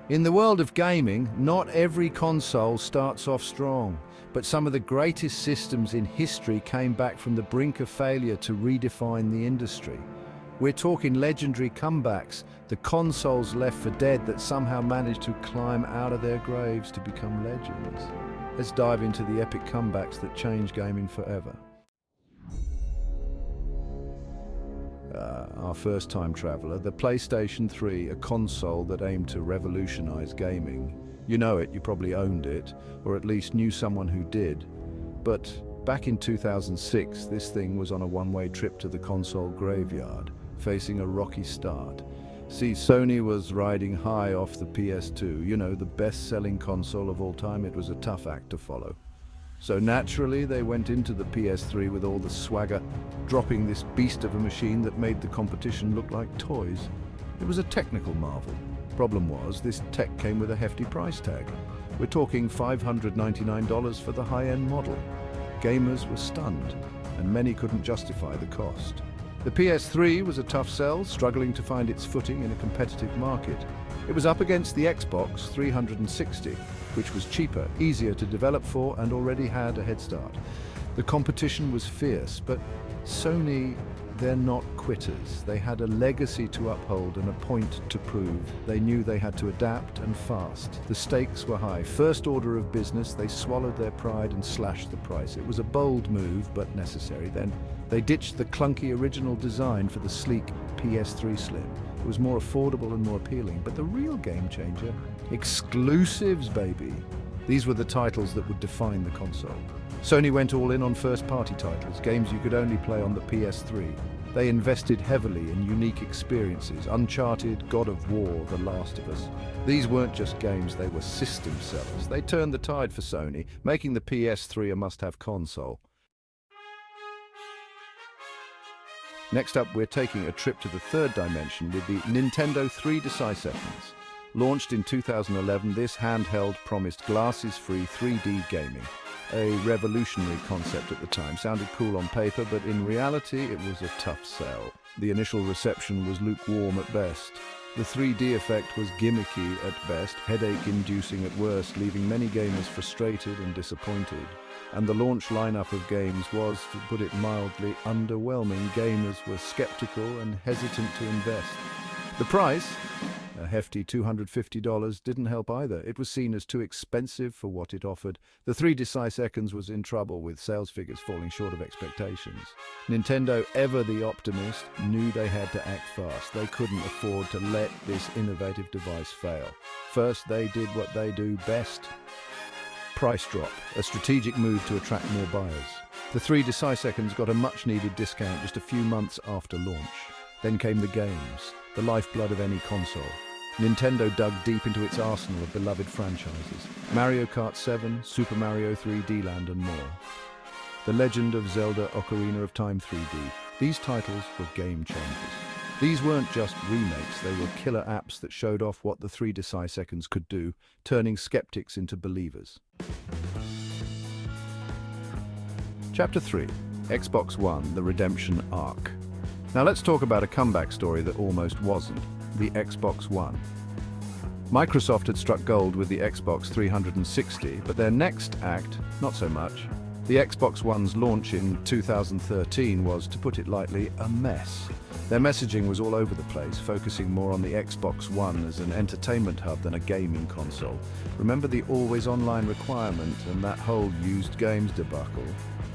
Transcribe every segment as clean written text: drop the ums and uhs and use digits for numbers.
In the world of gaming, not every console starts off strong, but some of the greatest systems in history came back from the brink of failure to redefine the industry. We're talking legendary comebacks, the consoles left for dead that somehow managed to climb out of their graves to become legends. Let's dive into the epic comebacks that changed gaming forever. Our first time traveler, the PlayStation 3, a console that aimed to revolutionize gaming. You know it, you probably owned it, or at least knew someone who did. But back in 2006, this thing was on a one-way trip to the console graveyard, facing a rocky start. See, Sony was riding high off the PS2, you know, the best-selling console of all time. It was a tough act to follow. So naturally, they went into the PS3 with all the swagger, dropping this beast of a machine that made the competition look like toys. It was a technical marvel. Problem was, this tech came with a hefty price tag. We're talking $599 for the high-end model. Gamers were stunned, and many couldn't justify the cost. The PS3 was a tough sell, struggling to find its footing in a competitive market. It was up against the Xbox 360, which was cheaper, easier to develop for, and already had a head start. The competition was fierce, but Sony, they're not quitters. They had a legacy to uphold and a point to prove. They knew they had to adapt, and fast. The stakes were high. First order of business, they swallowed their pride and slashed the price. It was a bold move, but necessary. Then they ditched the clunky original design for the sleek PS3 Slim. It was more affordable and more appealing, but the real game changer, exclusives, baby. These were the titles that would define the console. Sony went all in on first-party titles, games you could only play on the PS3. They invested heavily in unique experiences, Uncharted, God of War, The Last of Us. These weren't just games, they were system sellers. They turned the tide for Sony, making the PS3 a must-have console. Next up, we're taking a trip to the third dimension with the Nintendo 3 Deciseconds. Launched in 2011, this handheld promised glasses-free 3D gaming. A revolutionary concept at the time. Sounded cool on paper, but in reality, it was a tough sell. The initial reception was lukewarm at best. The 3D effect was gimmicky at best, headache-inducing at worst, leaving many gamers frustrated and disappointed. And the launch lineup of games was, to put it mildly, underwhelming. Gamers were skeptical and hesitant to invest. The price, a hefty $250, didn't help either. It was seen as too expensive for what it offered. The 3 Deciseconds was in trouble, with sales figures falling short of expectations. Nintendo, ever the optimist, knew they had to act fast. They couldn't afford to let this innovative device fail. First, they did what they do best. Price drop, a strategic move to attract more buyers. The 3 Deciseconds got a much-needed discount just a few months after launch. Then came the games, the lifeblood of any console. Nintendo dug deep into its arsenal of beloved franchises. Mario Kart 7, Super Mario 3D Land, and more. The Legend of Zelda Ocarina of Time 3D. These titles were game changers. These weren't just remakes, they were killer apps that showed off what the 3 Deciseconds could do, turning skeptics into believers. Chapter 3. Xbox One, the Redemption Arc. Now let's talk about a comeback story that almost wasn't, the Xbox One. Microsoft had struck gold with the Xbox 360, but their next act, not so much. The Xbox One's launch in 2013 was, to put it lightly, a mess. Their messaging was all over the place, focusing more on the Xbox One as an entertainment hub than a gaming console. Remember the always online requirement and that whole used games debacle?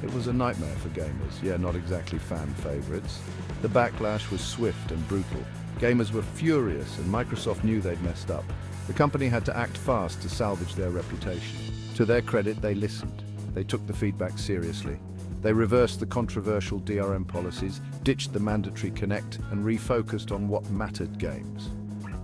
It was a nightmare for gamers, yeah, not exactly fan favorites. The backlash was swift and brutal. Gamers were furious and Microsoft knew they'd messed up. The company had to act fast to salvage their reputation. To their credit, they listened. They took the feedback seriously. They reversed the controversial DRM policies, ditched the mandatory Connect, and refocused on what mattered: games.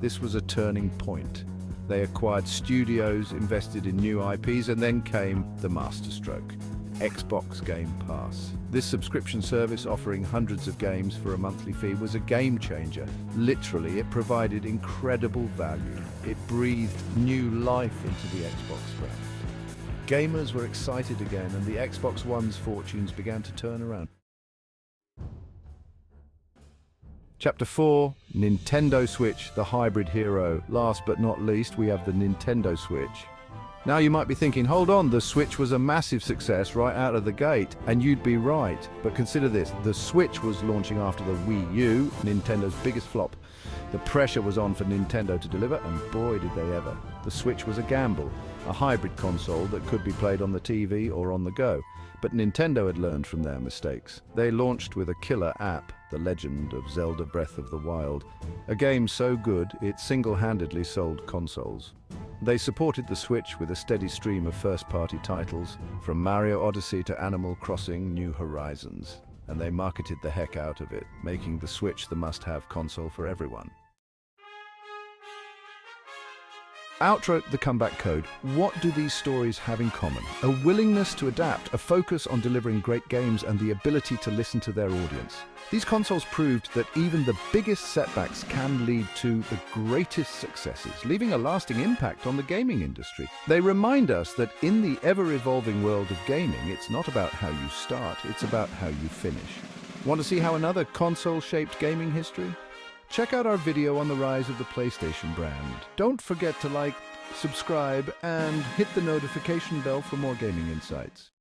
This was a turning point. They acquired studios, invested in new IPs, and then came the masterstroke: Xbox Game Pass. This subscription service, offering hundreds of games for a monthly fee, was a game changer. Literally, it provided incredible value. It breathed new life into the Xbox brand. Gamers were excited again, and the Xbox One's fortunes began to turn around. Chapter 4, Nintendo Switch, the hybrid hero. Last but not least, we have the Nintendo Switch. Now you might be thinking, hold on, the Switch was a massive success right out of the gate, and you'd be right. But consider this, the Switch was launching after the Wii U, Nintendo's biggest flop. The pressure was on for Nintendo to deliver, and boy did they ever. The Switch was a gamble, a hybrid console that could be played on the TV or on the go. But Nintendo had learned from their mistakes. They launched with a killer app, The Legend of Zelda Breath of the Wild, a game so good it single-handedly sold consoles. They supported the Switch with a steady stream of first-party titles, from Mario Odyssey to Animal Crossing New Horizons, and they marketed the heck out of it, making the Switch the must-have console for everyone. Outro the comeback code. What do these stories have in common? A willingness to adapt, a focus on delivering great games, and the ability to listen to their audience. These consoles proved that even the biggest setbacks can lead to the greatest successes, leaving a lasting impact on the gaming industry. They remind us that in the ever-evolving world of gaming, it's not about how you start, it's about how you finish. Want to see how another console shaped gaming history? Check out our video on the rise of the PlayStation brand. Don't forget to like, subscribe, and hit the notification bell for more gaming insights.